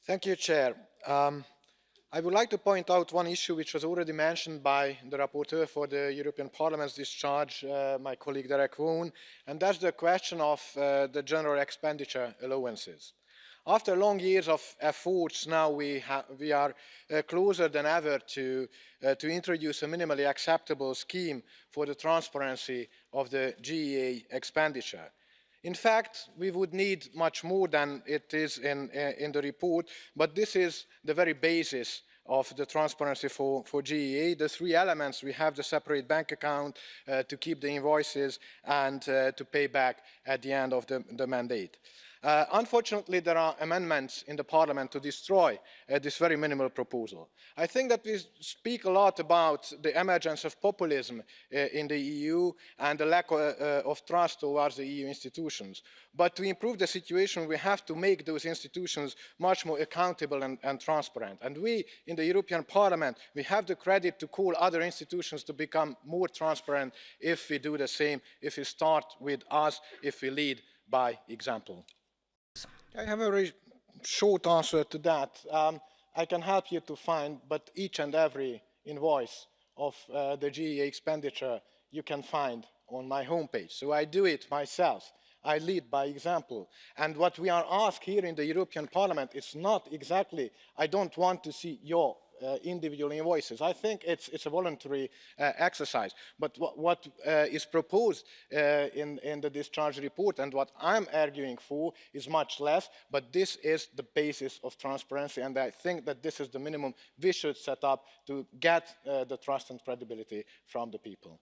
Thank you, Chair. I would like to point out one issue which was already mentioned by the rapporteur for the European Parliament's discharge, my colleague Derek Vaughan, and that's the question of the general expenditure allowances. After long years of efforts, now we are closer than ever to introduce a minimally acceptable scheme for the transparency of the GEA expenditure. In fact, we would need much more than it is in the report, but this is the very basis of the transparency for GEA. The three elements: we have the separate bank account to keep the invoices and to pay back at the end of the mandate. Unfortunately, there are amendments in the Parliament to destroy this very minimal proposal. I think that we speak a lot about the emergence of populism in the EU and the lack of trust towards the EU institutions. But to improve the situation, we have to make those institutions much more accountable and transparent. And we, in the European Parliament, we have the credit to call other institutions to become more transparent if we do the same, if we start with us, if we lead by example. I have a very short answer to that. I can help you to find, but each and every invoice of the GEA expenditure you can find on my homepage. So I do it myself. I lead by example. And what we are asked here in the European Parliament is not exactly, I don't want to see your individual invoices. I think it's a voluntary exercise. But what is proposed in the discharge report and what I'm arguing for is much less, but this is the basis of transparency, and I think that this is the minimum we should set up to get the trust and credibility from the people.